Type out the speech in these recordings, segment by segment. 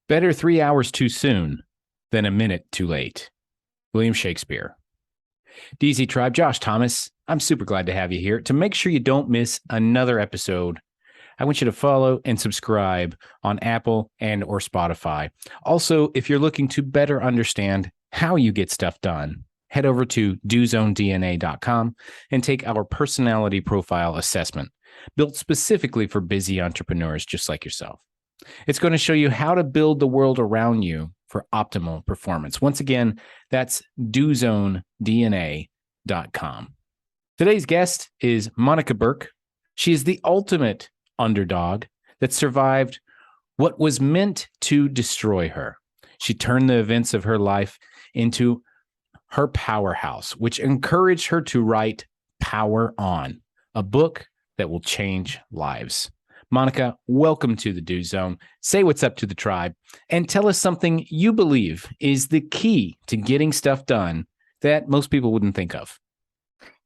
Better 3 hours too soon than a minute too late. William Shakespeare. DZ Tribe, Josh Thomas, I'm super glad to have you here. To make sure you don't miss another episode, I want you to follow and subscribe on Apple and or Spotify. Also, if you're looking to better understand how you get stuff done, head over to dozonedna.com and take our personality profile assessment, built specifically for busy entrepreneurs just like yourself. It's going to show you how to build the world around you for optimal performance. Once again, that's dozonedna.com. Today's guest is Monica Burke. She is the ultimate underdog that survived what was meant to destroy her. She turned the events of her life into her powerhouse, which encouraged her to write Power On, a book that will change lives. Monica, welcome to the Do Zone. Say what's up to the tribe and tell us something you believe is the key to getting stuff done that most people wouldn't think of.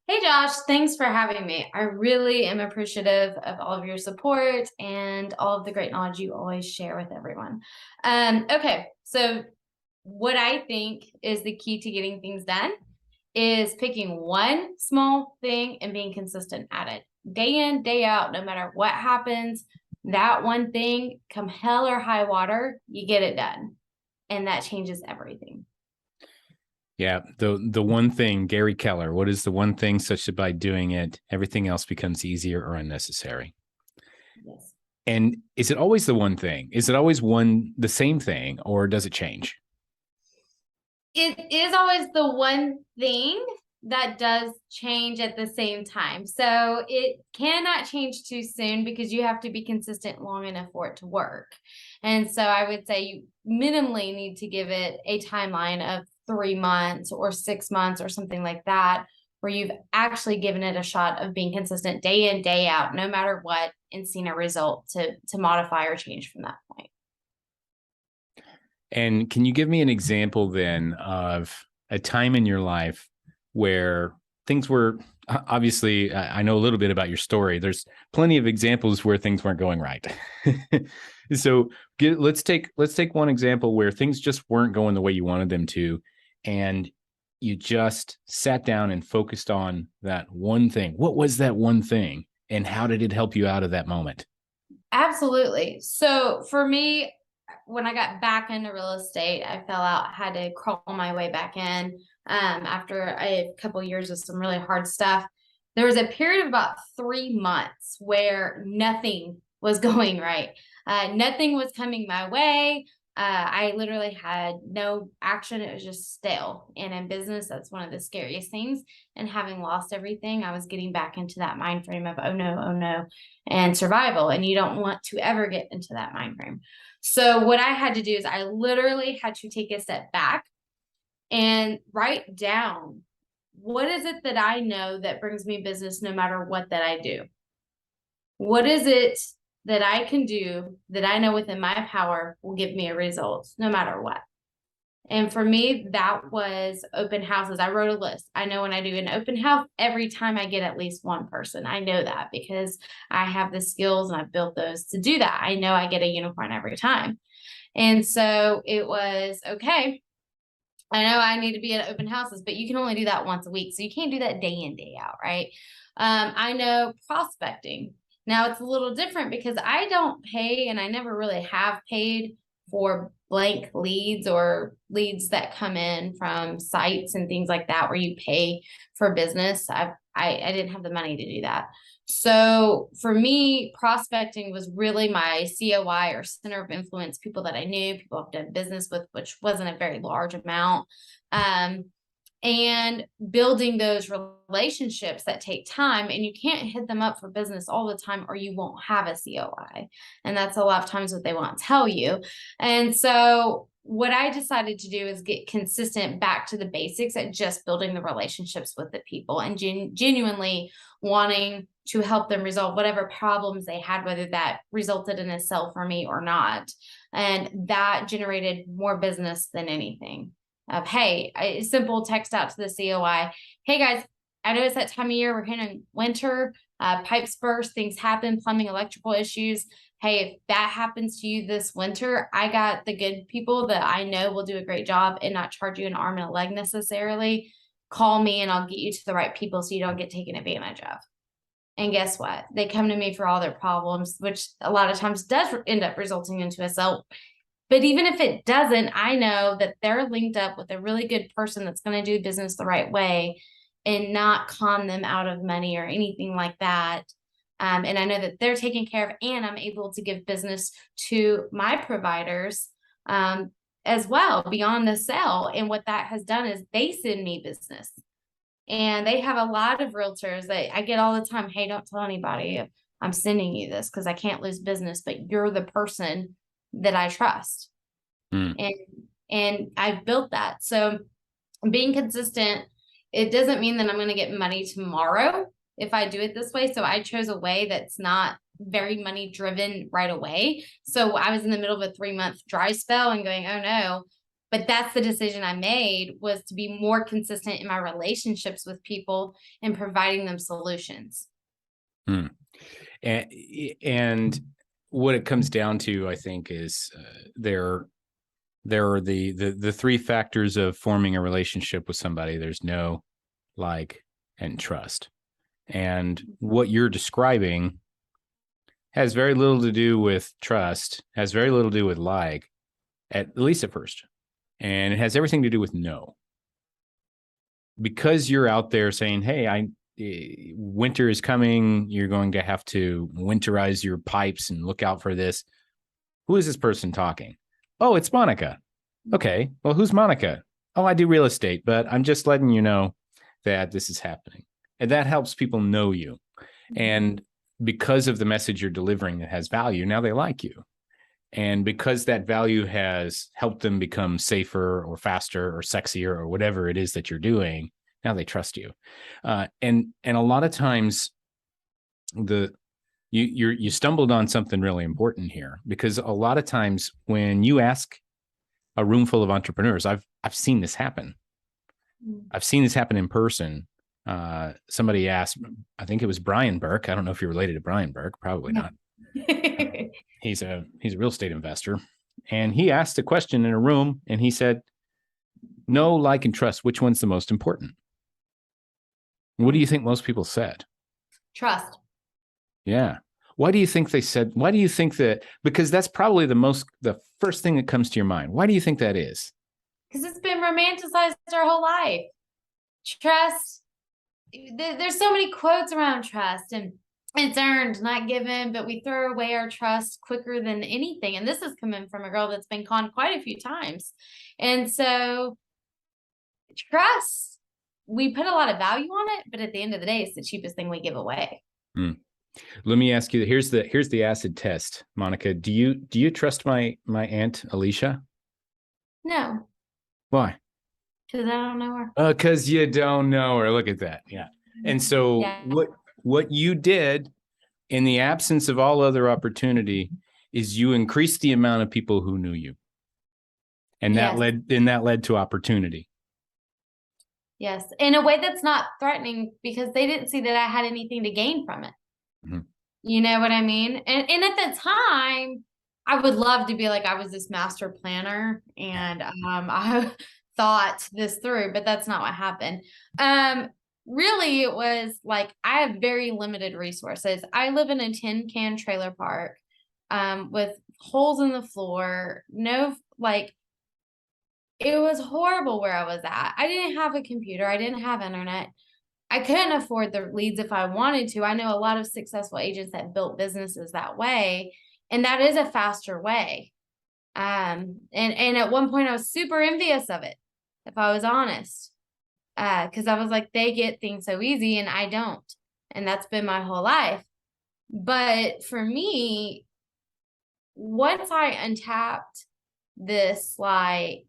Hey, Josh, thanks for having me. I really am appreciative of all of your support and all of the great knowledge you always share with everyone. Okay, so what I think is the key to getting things done is picking one small thing and being consistent at it. Day in, day out, no matter what happens, that one thing, come hell or high water, you get it done. And that changes everything. Yeah, the one thing, Gary Keller, what is the one thing such that by doing it, everything else becomes easier or unnecessary? Yes. And is it always the one thing? Is it always the same thing, or does it change? It is always the one thing that does change at the same time. So it cannot change too soon because you have to be consistent long enough for it to work. And so I would say you minimally need to give it a timeline of 3 months or 6 months or something like that, where you've actually given it a shot of being consistent day in, day out, no matter what, and seen a result to modify or change from that point. And can you give me an example then of a time in your life where things were, obviously, I know a little bit about your story. There's plenty of examples where things weren't going right. So let's take one example where things just weren't going the way you wanted them to, and you just sat down and focused on that one thing. What was that one thing, and how did it help you out of that moment? Absolutely. So for me, when I got back into real estate, I fell out, had to crawl my way back in after a couple of years of some really hard stuff. There was a period of about 3 months where nothing was going right. Nothing was coming my way. I literally had no action. It was just stale. And in business, that's one of the scariest things. And having lost everything, I was getting back into that mind frame of, oh no, and survival. And you don't want to ever get into that mind frame. So what I had to do is I literally had to take a step back and write down, what is it that I know that brings me business no matter what that I do? What is it that I can do that I know within my power will give me a result no matter what? And for me, that was open houses. I wrote a list. I know when I do an open house, every time I get at least one person. I know that because I have the skills and I've built those to do that. I know I get a unicorn every time. And so it was, okay, I know I need to be at open houses, but you can only do that once a week. So you can't do that day in, day out, right? I know prospecting. Now it's a little different because I don't pay, and I never really have paid for blank leads or leads that come in from sites and things like that where you pay for business. I didn't have the money to do that. So for me, prospecting was really my COI or center of influence, people that I knew, people I've done business with, which wasn't a very large amount. And building those relationships that take time, and you can't hit them up for business all the time or you won't have a COI. And that's a lot of times what they won't tell you. And so what I decided to do is get consistent back to the basics at just building the relationships with the people and genuinely wanting to help them resolve whatever problems they had, whether that resulted in a sale for me or not. And that generated more business than anything. Of, hey, a simple text out to the COI. Hey guys, I know it's that time of year. We're hitting winter, pipes burst, things happen, plumbing, electrical issues. hey, if that happens to you this winter, I got the good people that I know will do a great job and not charge you an arm and a leg necessarily. Call me and I'll get you to the right people so you don't get taken advantage of. And guess what? They come to me for all their problems, which a lot of times does end up resulting into a sale. But even if it doesn't, I know that they're linked up with a really good person that's going to do business the right way and not con them out of money or anything like that. And I know that they're taken care of, and I'm able to give business to my providers as well beyond the sale. And what that has done is they send me business. And they have a lot of realtors that I get all the time. Hey, don't tell anybody I'm sending you this because I can't lose business, but you're the person that I trust. And I've built that. So being consistent, it doesn't mean that I'm going to get money tomorrow if I do it this way. So I chose a way that's not very money driven right away. So I was in the middle of a 3-month dry spell and going, oh no. But that's the decision I made, was to be more consistent in my relationships with people and providing them solutions. And what it comes down to, I think, is there are the 3 factors of forming a relationship with somebody. There's know, like, and trust. And what you're describing has very little to do with trust, has very little to do with like, at least at first. And it has everything to do with no. Because you're out there saying, hey, winter is coming. You're going to have to winterize your pipes and look out for this. Who is this person talking? Oh, it's Monica. Okay. Well, who's Monica? Oh, I do real estate, but I'm just letting you know that this is happening. And that helps people know you. And because of the message you're delivering that has value, now they like you. And because that value has helped them become safer or faster or sexier or whatever it is that you're doing, now they trust you. And a lot of times you stumbled on something really important here, because a lot of times when you ask a room full of entrepreneurs, I've seen this happen. I've seen this happen in person. Somebody asked, I think it was Brian Burke. I don't know if you're related to Brian Burke. Probably not. He's a real estate investor. And he asked a question in a room and he said, know, like, and trust, which one's the most important? What do you think most people said? Trust. Yeah. Why do you think they said, why do you think that? Because that's probably the first thing that comes to your mind. Why do you think that is? Because it's been romanticized our whole life. Trust. There's so many quotes around trust, and it's earned, not given, but we throw away our trust quicker than anything. And this is coming from a girl that's been conned quite a few times. And so trust, we put a lot of value on it, but at the end of the day, it's the cheapest thing we give away. Let me ask you, here's the acid test, Monica. Do you trust my aunt Alicia? No. Why? Because I don't know her. Because you don't know her. Look at that. Yeah. And so what you did in the absence of all other opportunity is you increased the amount of people who knew you. And that led to opportunity. Yes. In a way that's not threatening, because they didn't see that I had anything to gain from it. Mm-hmm. You know what I mean? And at the time, I would love to be like, I was this master planner and I thought this through, but that's not what happened. Really, it was like, I have very limited resources. I live in a tin can trailer park with holes in the floor. No, like, it was horrible where I was at. I didn't have a computer. I didn't have internet. I couldn't afford the leads if I wanted to. I know a lot of successful agents that built businesses that way, and that is a faster way. And at one point I was super envious of it, if I was honest, because I was like, they get things so easy and I don't. And that's been my whole life. But for me, once I untapped this like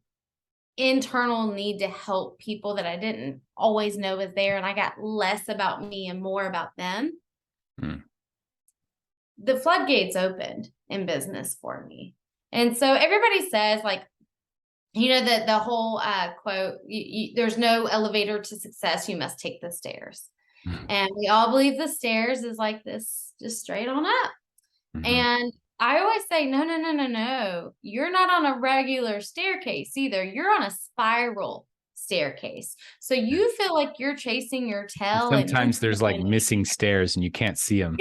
internal need to help people that I didn't always know was there, and I got less about me and more about them, the floodgates opened in business for me. And so everybody says, like, you know, that the whole quote, there's no elevator to success, you must take the stairs. And we all believe the stairs is like this, just straight on up. And I always say, no, no, no, no, no. You're not on a regular staircase either. You're on a spiral staircase. So you feel like you're chasing your And tail and you're sometimes there's like going, missing stairs and you can't see them.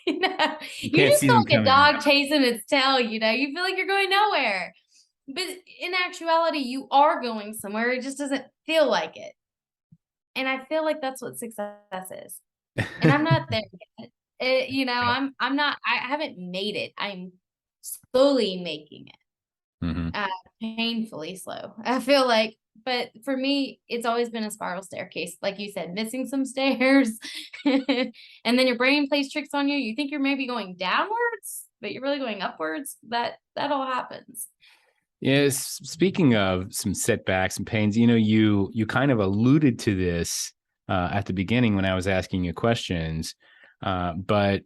no, You you can't just see feel them like a coming. dog chasing its tail, you know, you feel like you're going nowhere. But in actuality, you are going somewhere. It just doesn't feel like it. And I feel like that's what success is. And I'm not there yet. You know, I'm not, I haven't made it. I'm slowly making it. Mm-hmm. Painfully slow. I feel like, but for me, it's always been a spiral staircase. Like you said, missing some stairs. And then your brain plays tricks on you. You think you're maybe going downwards, but you're really going upwards. That all happens. Yes. Speaking of some setbacks and pains, you kind of alluded to this at the beginning when I was asking you questions, but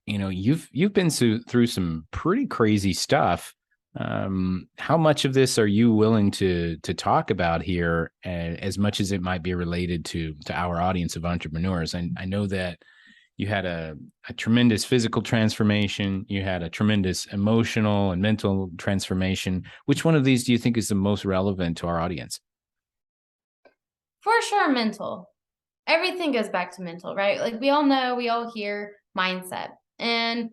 you've been through some pretty crazy stuff. How much of this are you willing to talk about here, as much as it might be related to our audience of entrepreneurs? And I know that you had a tremendous physical transformation. You had a tremendous emotional and mental transformation. Which one of these do you think is the most relevant to our audience? For sure, mental. Everything goes back to mental, right? Like we all know, we all hear mindset. And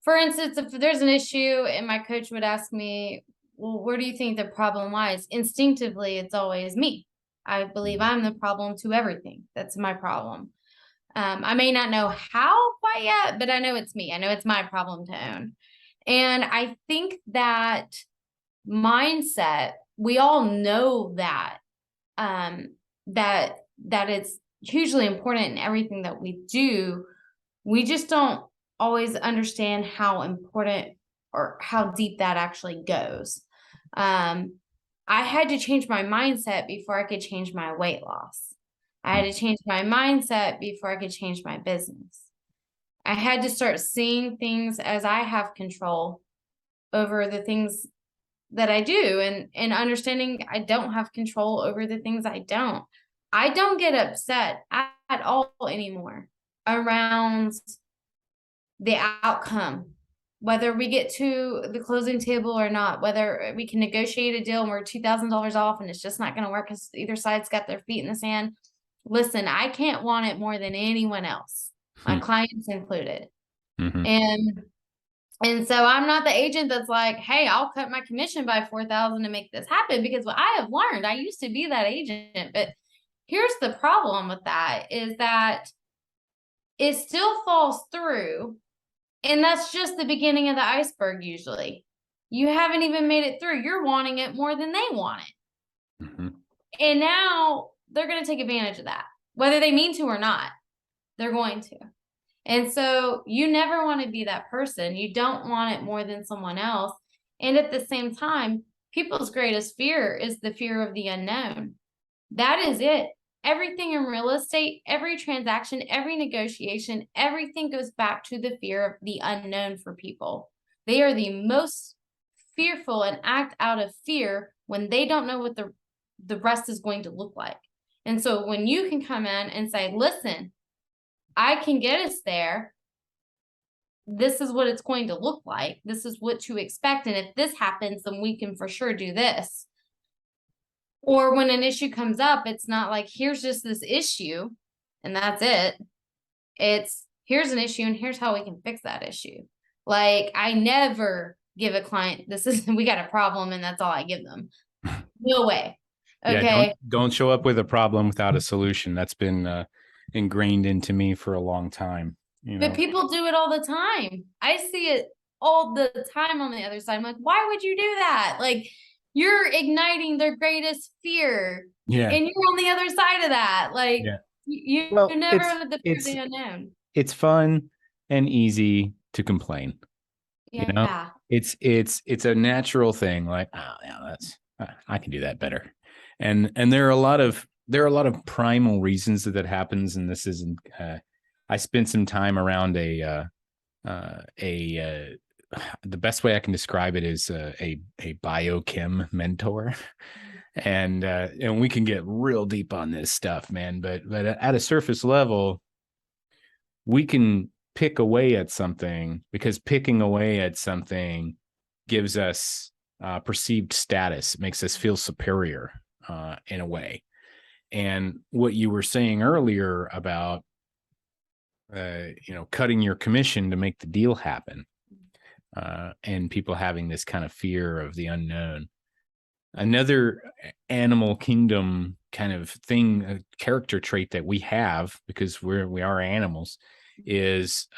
for instance, if there's an issue and my coach would ask me, well, where do you think the problem lies? Instinctively, it's always me. I believe I'm the problem to everything. That's my problem. I may not know how quite yet, but I know it's me. I know it's my problem to own. And I think that mindset, we all know that, that it's hugely important in everything that we do. We just don't always understand how important or how deep that actually goes. I had to change my mindset before I could change my weight loss. I had to change my mindset before I could change my business. I had to start seeing things as I have control over the things that I do, and understanding I don't have control over the things I don't. I don't get upset at all anymore around the outcome, whether we get to the closing table or not, whether we can negotiate a deal and we're $2,000 off and it's just not going to work because either side's got their feet in the sand. Listen, I can't want it more than anyone else, my clients included. Mm-hmm. And so I'm not the agent that's like, hey, I'll cut my commission by 4,000 to make this happen, because what I have learned, I used to be that agent, but here's the problem with that is that it still falls through. And that's just the beginning of the iceberg. Usually you haven't even made it through. You're wanting it more than they want it. Mm-hmm. And now they're going to take advantage of that, whether they mean to or not, they're going to. And so you never want to be that person. You don't want it more than someone else. And at the same time, people's greatest fear is the fear of the unknown. That is it. Everything in real estate, every transaction, every negotiation, everything goes back to the fear of the unknown for people. They are the most fearful and act out of fear when they don't know what the rest is going to look like. And so when you can come in and say, listen, I can get us there. This is what it's going to look like. This is what to expect. And if this happens, then we can for sure do this. Or when an issue comes up, it's not like, here's just this issue and that's it. It's, here's an issue and here's how we can fix that issue. Like, I never give a client, we got a problem and that's all I give them. No way. Okay. Yeah, don't show up with a problem without a solution. That's been ingrained into me for a long time. But people do it all the time. I see it all the time on the other side. I'm like, why would you do that? Like, you're igniting their greatest fear. Yeah. And you're on the other side of that. Like, you never have the fear of the unknown. It's fun and easy to complain. Yeah. It's a natural thing. Like, oh yeah, I can do that better. And there are a lot of primal reasons that happens. And this isn't, I spent some time around the best way I can describe it is a biochem mentor. And we can get real deep on this stuff, man. But at a surface level, we can pick away at something, because picking away at something gives us perceived status. It makes us feel superior in a way. And what you were saying earlier about, cutting your commission to make the deal happen, and people having this kind of fear of the unknown. Another animal kingdom kind of thing, a character trait that we have, because we are animals, is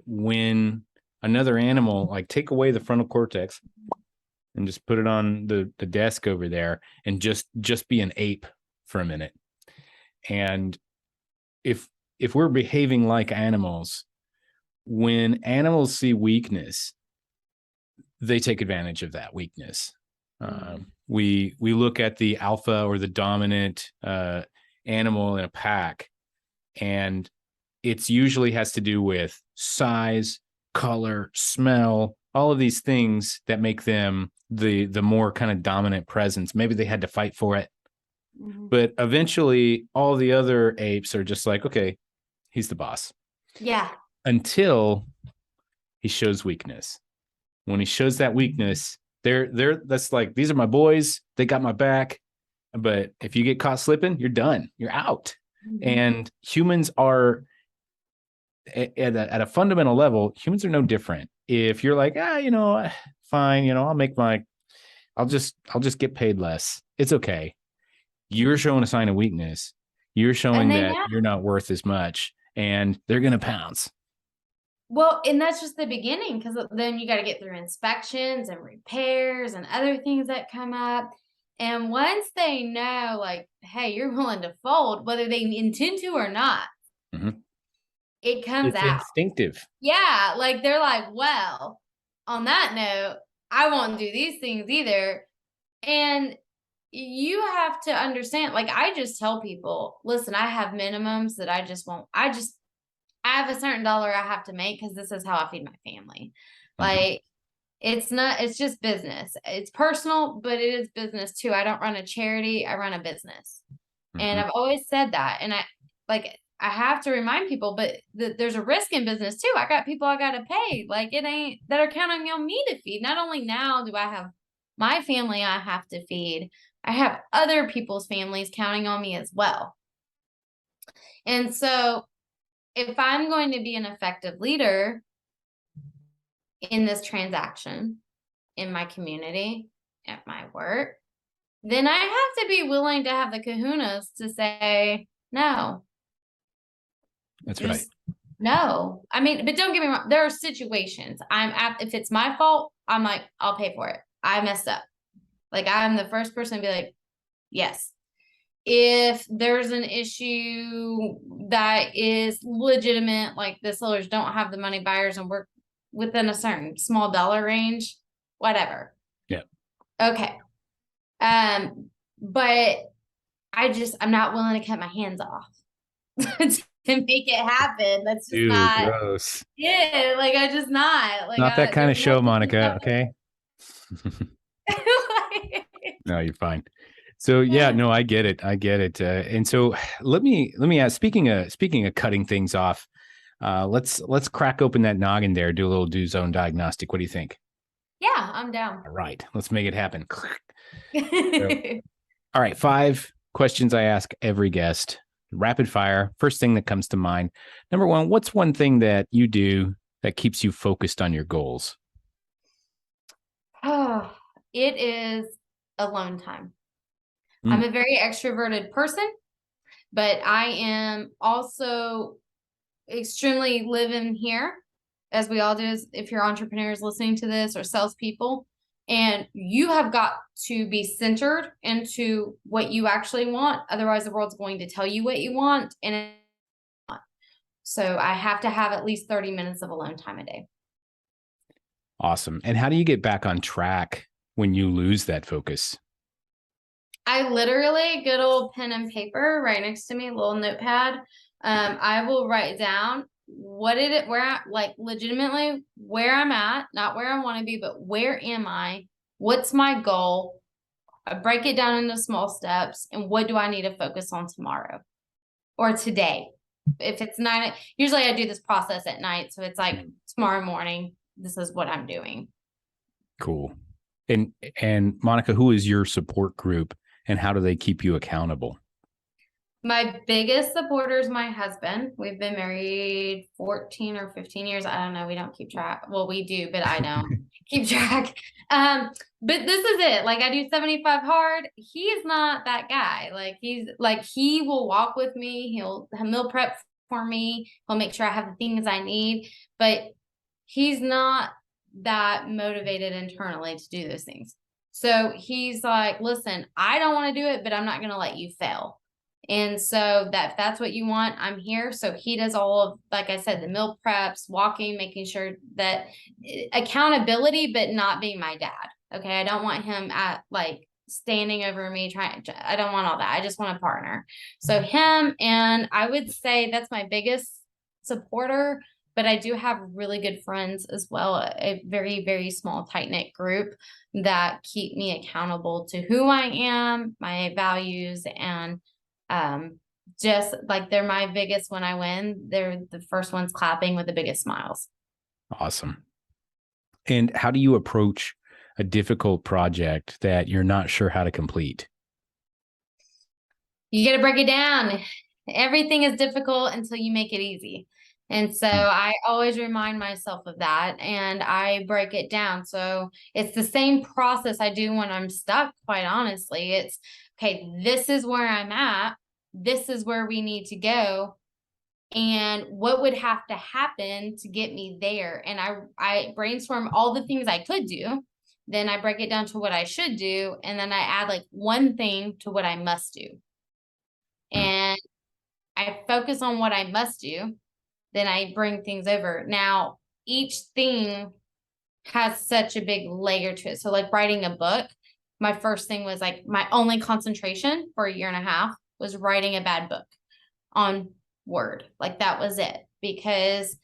when another animal, like, take away the frontal cortex and just put it on the desk over there and just be an ape for a minute. And if we're behaving like animals, when animals see weakness, they take advantage of that weakness. We look at the alpha or the dominant animal in a pack, and it's usually has to do with size, color, smell, all of these things that make them the more kind of dominant presence. Maybe they had to fight for it. But eventually all the other apes are just like, okay, he's the boss. Yeah. Until he shows weakness. When he shows that weakness, that's like, these are my boys, they got my back. But if you get caught slipping, you're done. You're out. And humans are at a fundamental level, humans are no different. If you're like, fine, I'll just get paid less. It's okay. You're showing a sign of weakness. You're showing that you're not worth as much, and they're going to pounce. Well, and that's just the beginning, because then you got to get through inspections and repairs and other things that come up. And once they know, like, hey, you're willing to fold, whether they intend to or not, it comes out. Instinctive. Yeah. Like, they're like, well, on that note, I won't do these things either. And you have to understand, like, I just tell people, listen, I have minimums that I just won't. I have a certain dollar I have to make because this is how I feed my family. Like, it's just business. It's personal, but it is business too. I don't run a charity. I run a business. And I've always said that. And I have to remind people, but there's a risk in business too. I got people I got to pay. Like, it ain't that are counting on me to feed. Not only now do I have my family I have to feed, I have other people's families counting on me as well. And so if I'm going to be an effective leader in this transaction, in my community, at my work, then I have to be willing to have the kahunas to say, no. That's right. No. I mean, but don't get me wrong. There are situations if it's my fault, I'm like, I'll pay for it. I messed up. Like, I'm the first person to be like, yes. If there's an issue that is legitimate, like the sellers don't have the money, buyers, and we're within a certain small dollar range, whatever. Yeah. Okay. But I'm not willing to cut my hands off to make it happen. That's just not gross. Yeah, like, I just not like not that kind of show, Monica. Okay. No, you're fine. So yeah, no, I get it. And so let me ask, speaking of cutting things off, let's crack open that noggin there, do a little do zone diagnostic. What do you think? Yeah, I'm down. All right, let's make it happen. All right, 5 questions I ask every guest. Rapid fire. First thing that comes to mind. Number 1, what's one thing that you do that keeps you focused on your goals? Oh, it is alone time. I'm a very extroverted person, but I am also extremely living here, as we all do, if you're entrepreneurs listening to this or salespeople, and you have got to be centered into what you actually want. Otherwise, the world's going to tell you what you want. So I have to have at least 30 minutes of alone time a day. Awesome. And how do you get back on track when you lose that focus? I literally, good old pen and paper right next to me, a little notepad. I will write down legitimately where I'm at, not where I want to be, but where am I? What's my goal? I break it down into small steps, and what do I need to focus on tomorrow or today? if it's 9, usually I do this process at night. So it's like tomorrow morning, this is what I'm doing. Cool. And Monica, who is your support group and how do they keep you accountable? My biggest supporter is my husband. We've been married 14 or 15 years. I don't know. We don't keep track. Well, we do, but I don't keep track. But this is it. Like I do 75 hard. He's not that guy. Like he will walk with me. He'll meal prep for me. He'll make sure I have the things I need, but he's not that motivated internally to do those things. So he's like, listen, I don't want to do it, but I'm not going to let you fail. And so if that's what you want, I'm here. So he does all of, like I said, the meal preps, walking, making sure that accountability, but not being my dad. Okay. I don't want him at like standing over me I don't want all that. I just want a partner. So him, and I would say that's my biggest supporter, but I do have really good friends as well. A very, very small, tight-knit group that keep me accountable to who I am, my values, and just like they're my biggest when I win. They're the first ones clapping with the biggest smiles. Awesome. And how do you approach a difficult project that you're not sure how to complete? You got to break it down. Everything is difficult until you make it easy. And so I always remind myself of that and I break it down. So it's the same process I do when I'm stuck, quite honestly. It's okay, this is where I'm at. This is where we need to go. And what would have to happen to get me there? And I brainstorm all the things I could do. Then I break it down to what I should do. And then I add like one thing to what I must do. And I focus on what I must do. Then I bring things over. Now, each thing has such a big layer to it. So like writing a book, my first thing was like my only concentration for a year and a half was writing a bad book on Word. Like that was it, because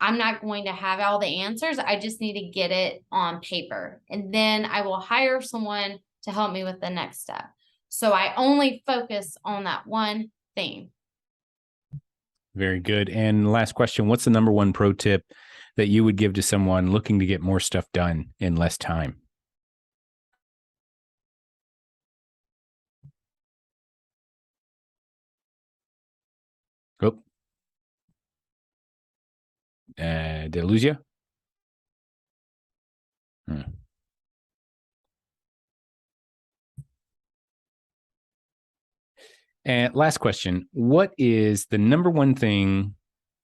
I'm not going to have all the answers. I just need to get it on paper. And then I will hire someone to help me with the next step. So I only focus on that one thing. Very good. And last question, what's the number one pro tip that you would give to someone looking to get more stuff done in less time? Oh, did I lose you? And last question, what is the number one thing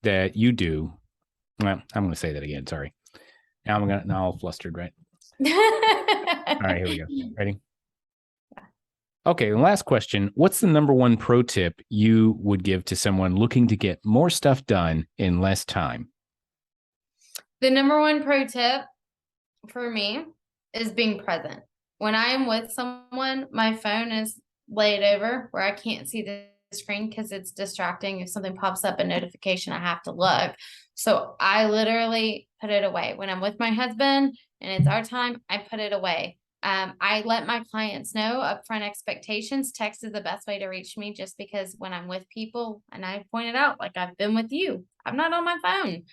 that you do? Well, I'm going to say that again. Sorry. Now I'm all flustered, right? All right, here we go. Ready? Okay. Last question. What's the number one pro tip you would give to someone looking to get more stuff done in less time? The number one pro tip for me is being present. When I am with someone, my phone is laid over where I can't see the screen because it's distracting. If something pops up, a notification, I have to look. So I literally put it away. When I'm with my husband and it's our time, I put it away. I let my clients know upfront expectations. Text is the best way to reach me, just because when I'm with people, and I pointed out, like I've been with you, I'm not on my phone.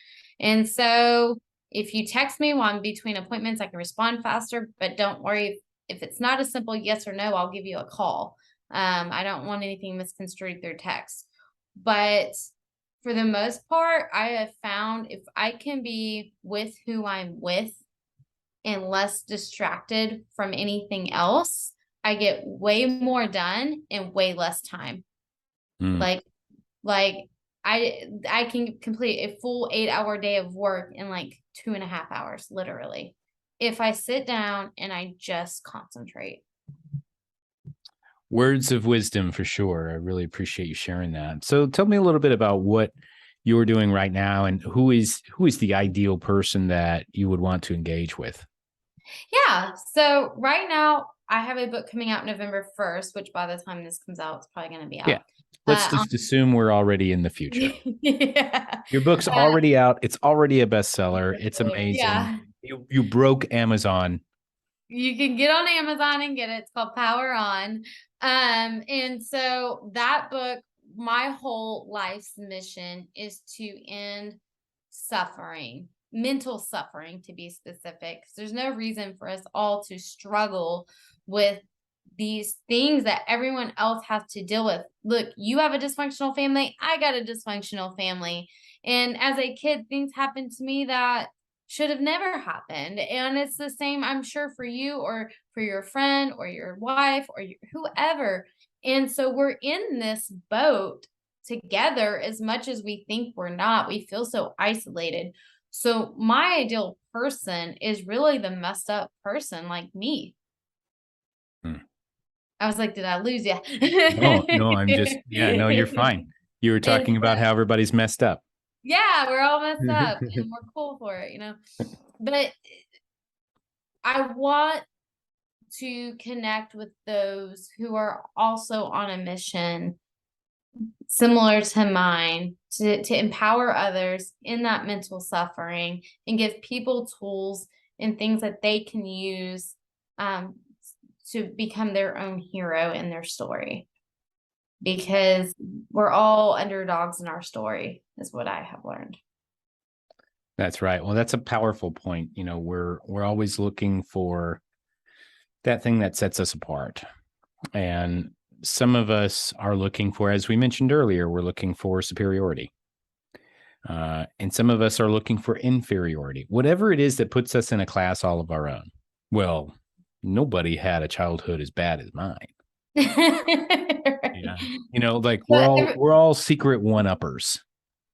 And so if you text me while I'm between appointments, I can respond faster, but don't worry. If it's not a simple yes or no, I'll give you a call. I don't want anything misconstrued through text. But for the most part, I have found if I can be with who I'm with and less distracted from anything else, I get way more done in way less time. Like I can complete a full 8-hour day of work in like 2.5 hours, literally, if I sit down and I just concentrate. Words of wisdom for sure. I really appreciate you sharing that. So tell me a little bit about what you're doing right now and who is the ideal person that you would want to engage with. Yeah. So right now I have a book coming out November 1st, which by the time this comes out, it's probably going to be out. Yeah. Let's just assume we're already in the future. Yeah. Your book's already out. It's already a bestseller. It's amazing. Yeah. You broke Amazon. You can get on Amazon and get it. It's called Power On. And so that book my whole life's mission is to end suffering, mental suffering to be specific. 'Cause there's no reason for us all to struggle with these things that everyone else has to deal with. Look, you have a dysfunctional family, I got a dysfunctional family. And as a kid, things happened to me that should have never happened. And it's the same, I'm sure, for you or for your friend or your wife or whoever. And so we're in this boat together as much as we think we're not. We feel so isolated. So my ideal person is really the messed up person like me. Hmm. I was like, did I lose you? No, I'm just, yeah, no, you're fine. You were And talking about how everybody's messed up. yeah, we're all messed up and we're cool for it, you know. But I want to connect with those who are also on a mission similar to mine to empower others in that mental suffering and give people tools and things that they can use um, to become their own hero in their story. Because we're all underdogs in our story, is what I have learned. That's right. Well, that's a powerful point. You know, we're always looking for that thing that sets us apart. And some of us are looking for, as we mentioned earlier, we're looking for superiority. And some of us are looking for inferiority, whatever it is that puts us in a class all of our own. Well, nobody had a childhood as bad as mine. Yeah. You know, like we're all secret one-uppers.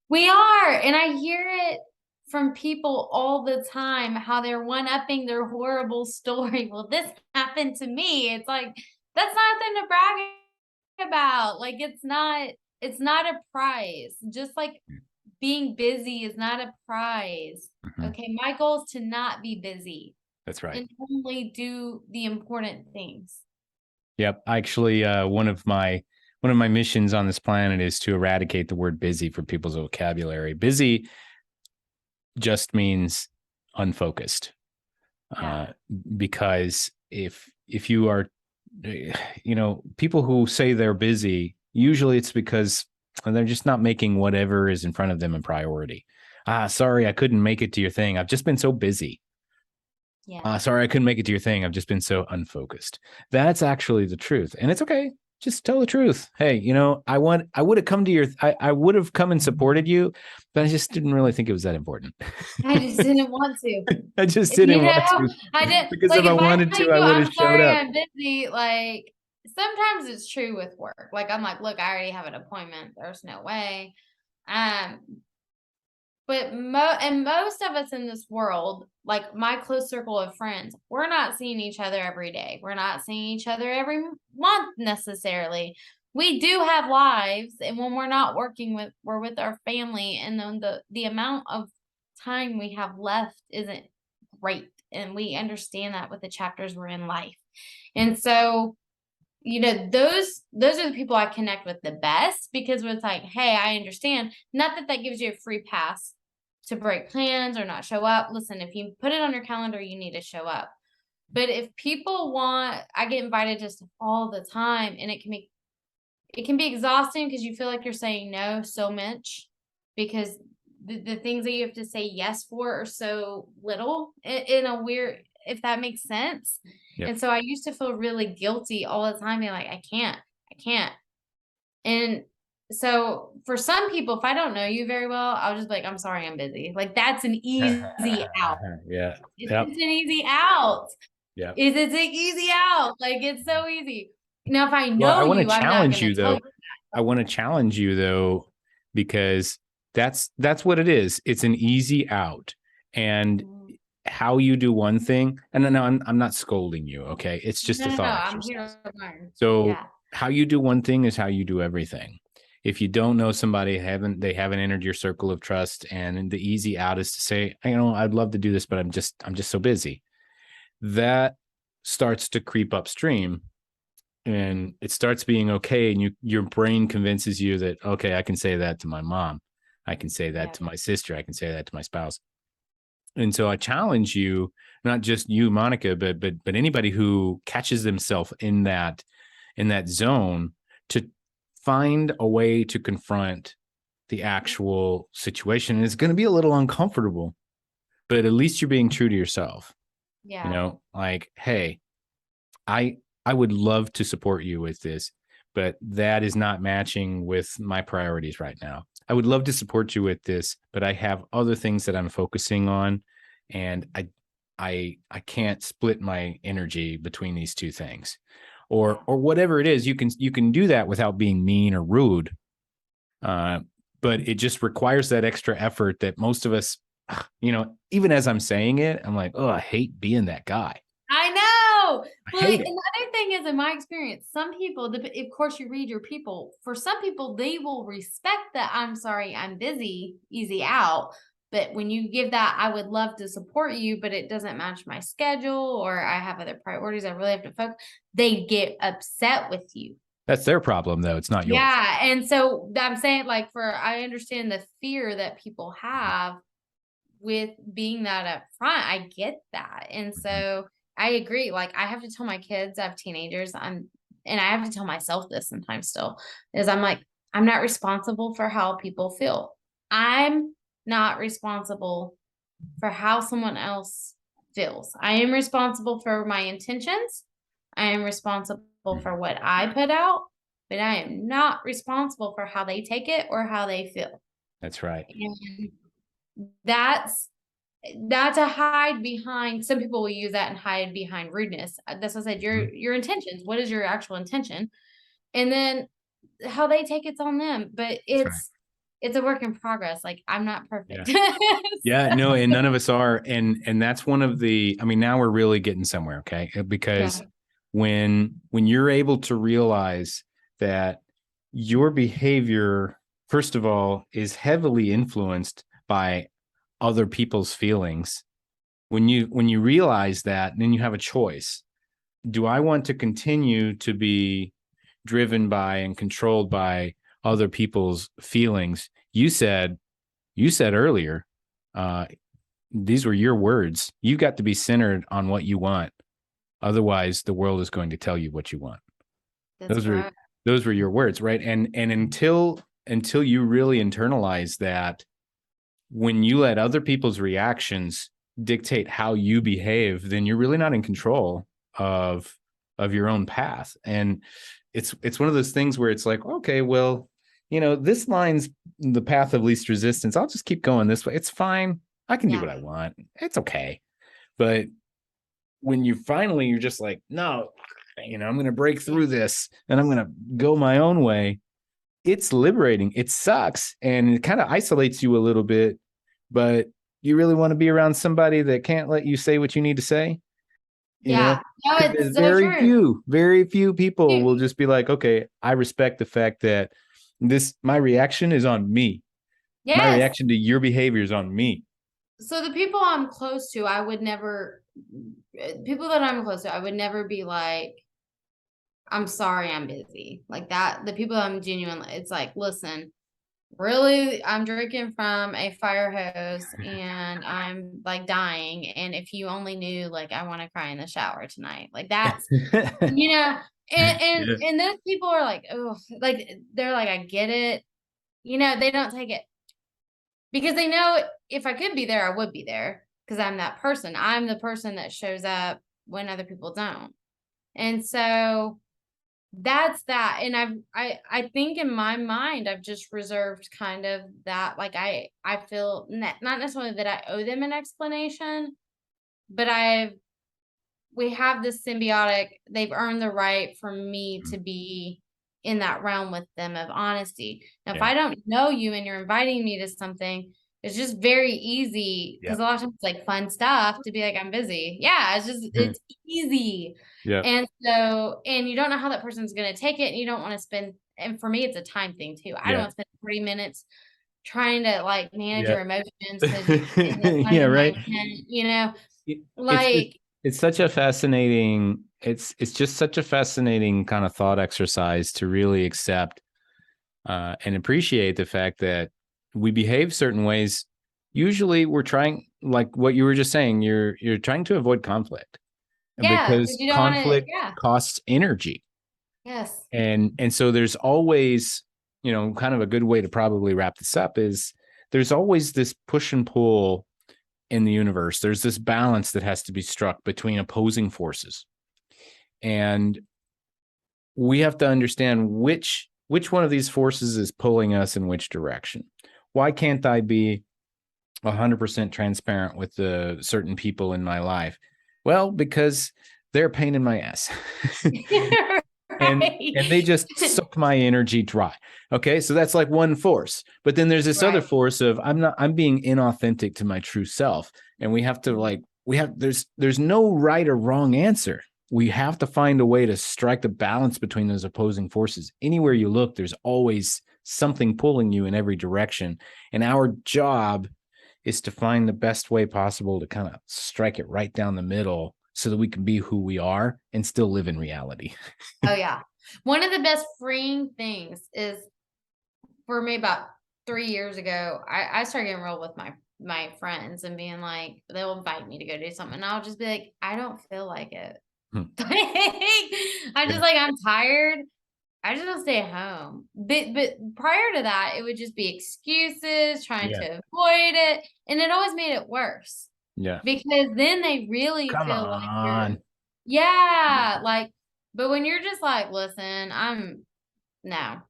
We are. And I hear it from people all the time, how they're one-upping their horrible story. Well, this happened to me. It's like, that's nothing to brag about. Like, it's not a prize. Just like being busy is not a prize. Mhm. Okay. My goal is to not be busy That's right. and only do the important things. Yep. Actually, one of my missions on this planet is to eradicate the word busy for people's vocabulary. Busy just means unfocused. Yeah. Because if you are, you know, people who say they're busy, usually it's because they're just not making whatever is in front of them a priority. Sorry, I couldn't make it to your thing. I've just been so busy. Yeah. Sorry, I couldn't make it to your thing. I've just been so unfocused. That's actually the truth. And it's okay. Just tell the truth. Hey, you know, I would have come to I would have come and supported you, but I just didn't really think it was that important. I just didn't want to. I just didn't want to. I didn't Because like if I if I wanted tell to, you I would I'm have showed sorry up. I'm busy, like sometimes it's true with work. Like I'm like, look, I already have an appointment. There's no way. Um, but most of us in this world, like my close circle of friends, we're not seeing each other every day. We're not seeing each other every month necessarily. We do have lives, and when we're not working we're with our family, and then the amount of time we have left isn't great. And we understand that with the chapters we're in life. And so, you know, those are the people I connect with the best because it's like, hey, I understand. Not that that gives you a free pass to break plans or not show up. Listen, if you put it on your calendar, you need to show up. But if people want, I get invited just all the time, and it can be exhausting because you feel like you're saying no so much because the things that you have to say yes for are so little in a weird, if that makes sense. Yep. And so I used to feel really guilty all the time, being like, I can't. And so for some people, if I don't know you very well, I'll just be like, I'm sorry, I'm busy. Like that's an easy out. Yeah. It's Yep. an easy out. Yeah. It's an easy out. Like it's so easy. Now, if I know Well, I want to you, I'm not challenge going you to tell though. I want to challenge you though, because that's what it is. It's an easy out. And you. how you do one thing, and no, I'm not scolding you. Okay. It's just a No, thought I'm exercise. here to learn. So Yeah. how you do one thing is how you do everything. If you don't know somebody, they haven't entered your circle of trust, and the easy out is to say, you know, I'd love to do this, but I'm just so busy. That starts to creep upstream, and it starts being okay. And your brain convinces you that, okay, I can say that to my mom. I can say that Yeah. to my sister. I can say that to my spouse. And so I challenge you, not just you, Monica, but anybody who catches themselves in that zone, to find a way to confront the actual situation. And it's going to be a little uncomfortable, but at least you're being true to yourself. Yeah. Like, hey, I would love to support you with this, but that is not matching with my priorities right now. I would love to support you with this, but I have other things that I'm focusing on, and I can't split my energy between these two things. Or whatever it is, you can do that without being mean or rude. But it just requires that extra effort that most of us, even as I'm saying it, I'm like, oh, I hate being that guy. I know. I Well, hate it. another thing is, in my experience, some people, of course, you read your people. For some people, they will respect that I'm sorry, I'm busy, easy out. But when you give that, I would love to support you, but it doesn't match my schedule, or I have other priorities, I really have to focus. They get upset with you. That's their problem, though. It's not yours. Yeah. And so I'm saying, like, I understand the fear that people have with being that up front. I get that. And so I agree. Like, I have to tell my kids, I have teenagers, and I have to tell myself this sometimes still, is I'm like, I'm not responsible for how people feel. I'm not responsible for how someone else feels. I am responsible for my intentions. I am responsible for what I put out, but I am not responsible for how they take it or how they feel. That's right. And that's a hide behind. Some people will use that and hide behind rudeness. That's what I said. Your intentions. What is your actual intention? And then how they take it's on them. But it's a work in progress. Like, I'm not perfect. Yeah, no, and none of us are. And that's one of the, I mean, now we're really getting somewhere, okay? Because when you're able to realize that your behavior, first of all, is heavily influenced by other people's feelings. When you realize that, then you have a choice. Do I want to continue to be driven by and controlled by other people's feelings? You said earlier, these were your words. You got to be centered on what you want. Otherwise, the world is going to tell you what you want. Those were your words, right? And until you really internalize that, when you let other people's reactions dictate how you behave, then you're really not in control of your own path. And it's one of those things where it's like, okay, well, this line's the path of least resistance. I'll just keep going this way. It's fine. I can do what I want. It's okay. But when you're just like, no, I'm going to break through this and I'm going to go my own way. It's liberating. It sucks. And it kind of isolates you a little bit, but you really want to be around somebody that can't let you say what you need to say. No, it's so very few people will just be like, okay, I respect the fact that my reaction is on me. Yes. My reaction to your behavior is on me. So the people I'm close to, I would never be like, I'm sorry, I'm busy. Like that. The people I'm genuinely, it's like, listen, really, I'm drinking from a fire hose and I'm like dying. And if you only knew, like, I want to cry in the shower tonight. Like that's, and those people are like, oh, like, they're like, I get it. They don't take it because they know if I could be there, I would be there because I'm that person. I'm the person that shows up when other people don't. And so that's that. And I think in my mind, I've just reserved kind of that. Like I feel not necessarily that I owe them an explanation, but we have this symbiotic, they've earned the right for me to be in that realm with them of honesty. Now, if I don't know you and you're inviting me to something, it's just very easy because a lot of times it's like fun stuff to be like, I'm busy. Yeah, it's just, it's easy. Yeah. And so, and you don't know how that person's going to take it. And you don't want to spend, and for me, it's a time thing too. I don't want to spend 3 minutes trying to like manage your emotions. Yeah, right. Like, it's such a fascinating, it's just such a fascinating kind of thought exercise to really accept and appreciate the fact that we behave certain ways. Usually we're trying, like what you were just saying, you're trying to avoid conflict because conflict costs energy. Yes. And so there's always, kind of a good way to probably wrap this up is there's always this push and pull in the universe. There's this balance that has to be struck between opposing forces. And we have to understand which one of these forces is pulling us in which direction. Why can't I be 100% transparent with the certain people in my life? Well, because they're a pain in my ass. and they just suck my energy dry. Okay. So that's like one force. But then there's this other force of I'm being inauthentic to my true self. And we have to there's no right or wrong answer. We have to find a way to strike the balance between those opposing forces. Anywhere you look, there's always something pulling you in every direction. And our job is to find the best way possible to kind of strike it right down the middle so that we can be who we are and still live in reality. Oh, yeah. One of the best freeing things is, for me, about 3 years ago, I started getting real with my friends and being like, they'll invite me to go do something. And I'll just be like, I don't feel like it. I'm just like, I'm tired. I just want to stay at home. But prior to that, it would just be excuses, trying to avoid it. And it always made it worse. Yeah. Because then they really Come feel on. like, but when you're just like, listen, I'm tired.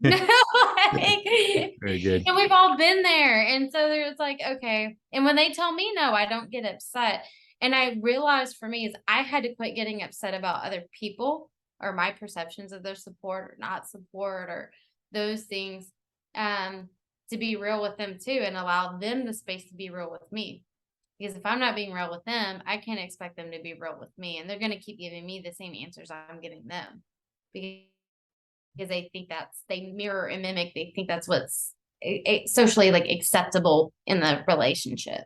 Very good. And we've all been there. And so there's like, okay. And when they tell me no, I don't get upset. And I realized for me is I had to quit getting upset about other people or my perceptions of their support or not support or those things, to be real with them too and allow them the space to be real with me. Because if I'm not being real with them, I can't expect them to be real with me. And they're going to keep giving me the same answers I'm giving them because they think they mirror and mimic. They think that's what's socially like acceptable in the relationship.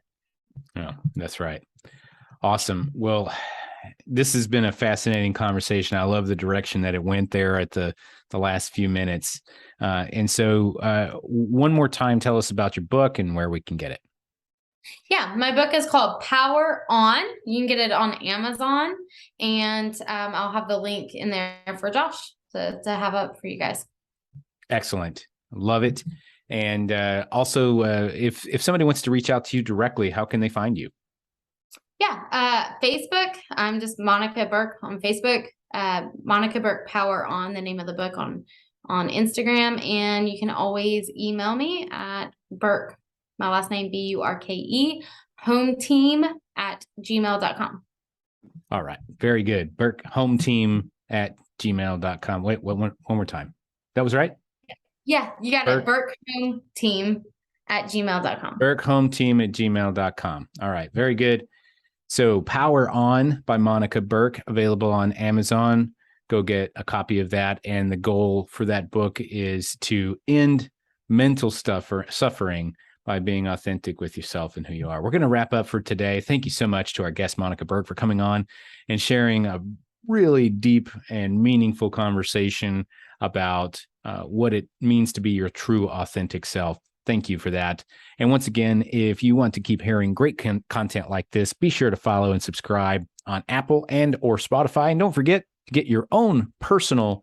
Yeah, that's right. Awesome. Well, this has been a fascinating conversation. I love the direction that it went there at the last few minutes. And so one more time, tell us about your book and where we can get it. Yeah, my book is called Power On. You can get it on Amazon, and I'll have the link in there for Josh to have up for you guys. Excellent. Love it. And also, if somebody wants to reach out to you directly, how can they find you? Yeah, Facebook. I'm just Monica Burke on Facebook. Monica Burke Power On, the name of the book on Instagram. And you can always email me at Burke, my last name, Burke, hometeam@gmail.com. All right. Very good. Burke, hometeam@gmail.com. Wait, one more time. That was right? Yeah, you got it. Burke, hometeam@gmail.com. Burke, hometeam@gmail.com. All right. Very good. So Power On by Monica Burke, available on Amazon. Go get a copy of that. And the goal for that book is to end mental suffering by being authentic with yourself and who you are. We're going to wrap up for today. Thank you so much to our guest, Monica Burke, for coming on and sharing a really deep and meaningful conversation about what it means to be your true authentic self. Thank you for that. And once again, if you want to keep hearing great content like this, be sure to follow and subscribe on Apple and or Spotify. And don't forget to get your own personal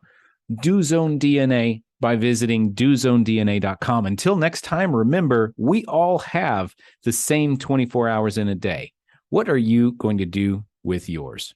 Do Zone DNA by visiting dozonedna.com. Until next time, remember, we all have the same 24 hours in a day. What are you going to do with yours?